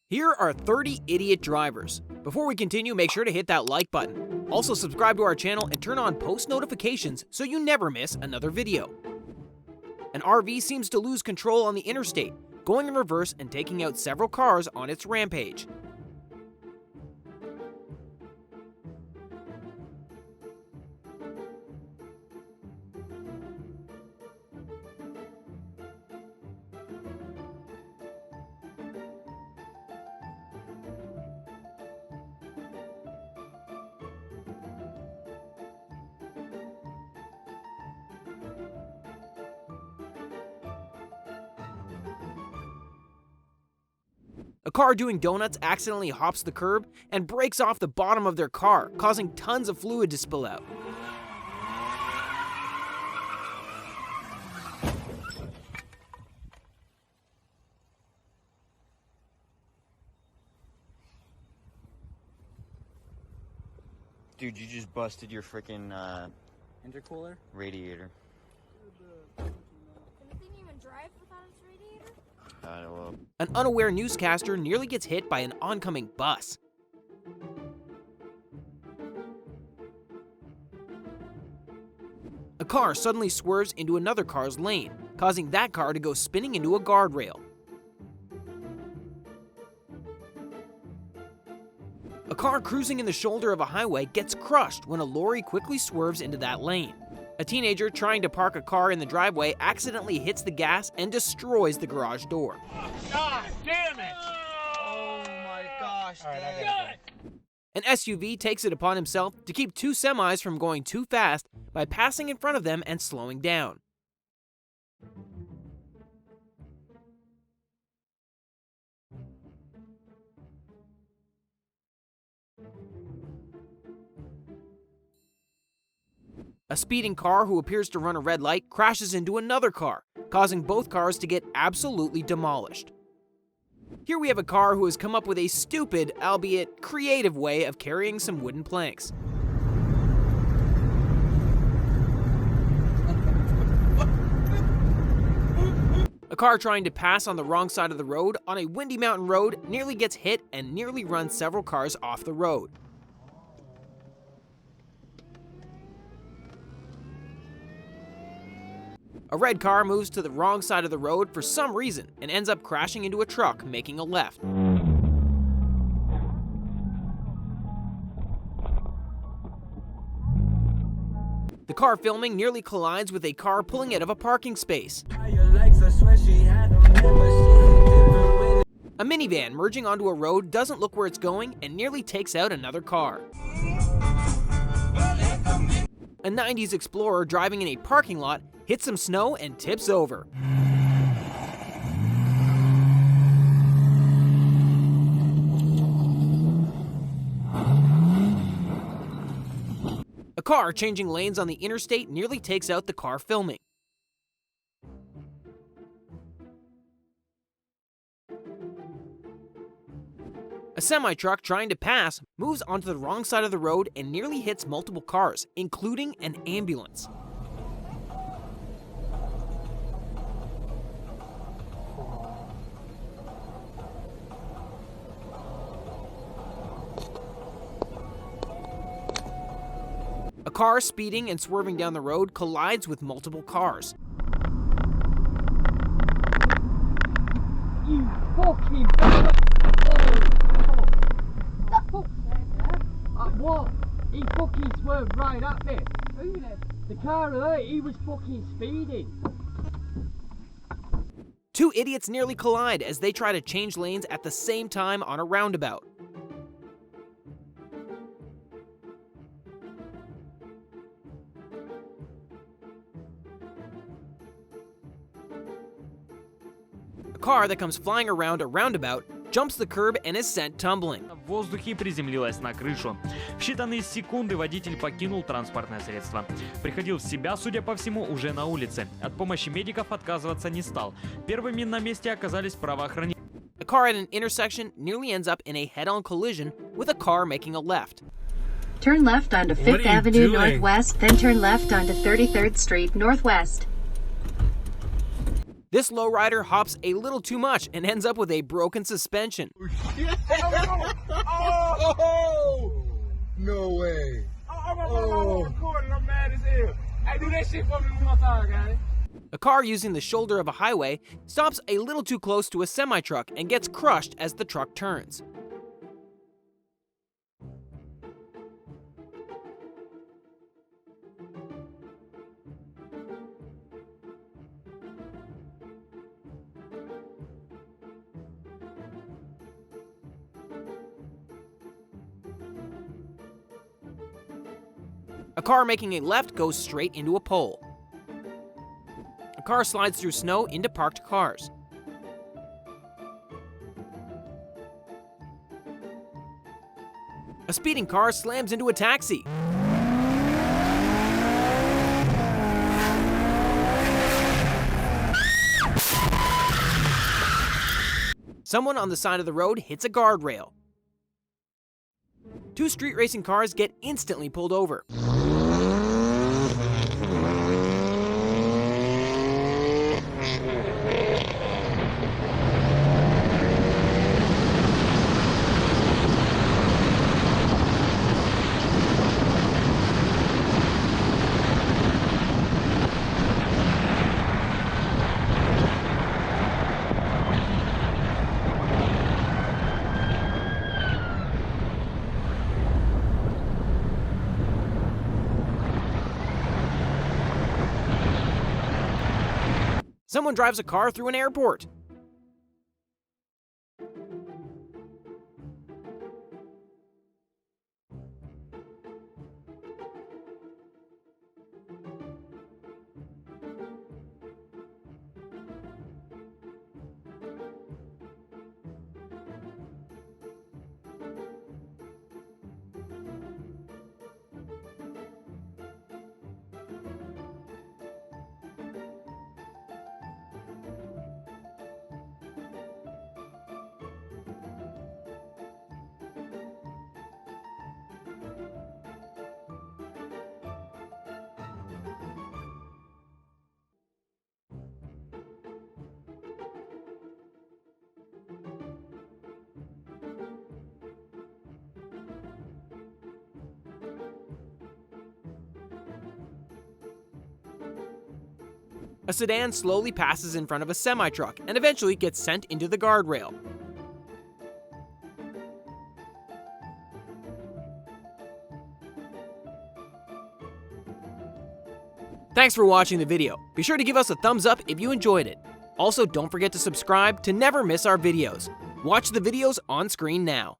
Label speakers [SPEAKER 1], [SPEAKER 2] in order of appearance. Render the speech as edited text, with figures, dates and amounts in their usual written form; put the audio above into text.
[SPEAKER 1] Here are 30 idiot drivers. Before we continue, make sure to hit that like button. Also subscribe to our channel and turn on post notifications so you never miss another video. An RV seems to lose control on the interstate, going in reverse and taking out several cars on its rampage. A car doing donuts accidentally hops the curb and breaks off the bottom of their car, causing tons of fluid to spill out.
[SPEAKER 2] Dude, you just busted your freaking
[SPEAKER 3] intercooler
[SPEAKER 2] radiator.
[SPEAKER 4] Can the thing even drive without its radiator?
[SPEAKER 1] An unaware newscaster nearly gets hit by an oncoming bus. A car suddenly swerves into another car's lane, causing that car to go spinning into a guardrail. A car cruising in the shoulder of a highway gets crushed when a lorry quickly swerves into that lane. A teenager trying to park a car in the driveway accidentally hits the gas and destroys the garage door.
[SPEAKER 3] God damn it! Oh my gosh, damn it.
[SPEAKER 1] An SUV takes it upon himself to keep two semis from going too fast by passing in front of them and slowing down. A speeding car who appears to run a red light crashes into another car, causing both cars to get absolutely demolished. Here we have a car who has come up with a stupid, albeit creative way of carrying some wooden planks. A car trying to pass on the wrong side of the road on a windy mountain road nearly gets hit and nearly runs several cars off the road. A red car moves to the wrong side of the road for some reason and ends up crashing into a truck, making a left. The car filming nearly collides with a car pulling out of a parking space. A minivan merging onto a road doesn't look where it's going and nearly takes out another car. A 90s Explorer driving in a parking lot hits some snow and tips over. A car changing lanes on the interstate nearly takes out the car filming. A semi-truck trying to pass moves onto the wrong side of the road and nearly hits multiple cars, including an ambulance. A car speeding and swerving down the road collides with multiple cars.
[SPEAKER 5] You fucking what? He fucking swerved right at me. Who the car there, he was fucking speeding.
[SPEAKER 1] Two idiots nearly collide as they try to change lanes at the same time on a roundabout. A car that comes flying around a roundabout jumps the curb and is sent tumbling.
[SPEAKER 6] В воздухе приземлилась на крышу. В считанные секунды водитель покинул транспортное средство. Приходил в себя, судя по всему, уже на улице. От помощи медиков отказываться не стал. Первыми на месте оказались правоохранители.
[SPEAKER 1] A car at an intersection nearly ends up in a head-on collision with a car making a left.
[SPEAKER 7] Turn left onto 5th Avenue Northwest, then turn left onto 33rd Street Northwest.
[SPEAKER 1] This lowrider hops a little too much and ends up with a broken suspension.
[SPEAKER 3] Oh! No way. Oh, I'm recording. I'm mad as hell. Hey, do that shit for me one more time, guys.
[SPEAKER 1] A car using the shoulder of a highway stops a little too close to a semi-truck and gets crushed as the truck turns. A car making a left goes straight into a pole. A car slides through snow into parked cars. A speeding car slams into a taxi. Someone on the side of the road hits a guardrail. Two street racing cars get instantly pulled over. Someone drives a car through an airport. A sedan slowly passes in front of a semi-truck and eventually gets sent into the guardrail. Thanks for watching the video. Be sure to give us a thumbs up if you enjoyed it. Also, don't forget to subscribe to never miss our videos. Watch the videos on screen now.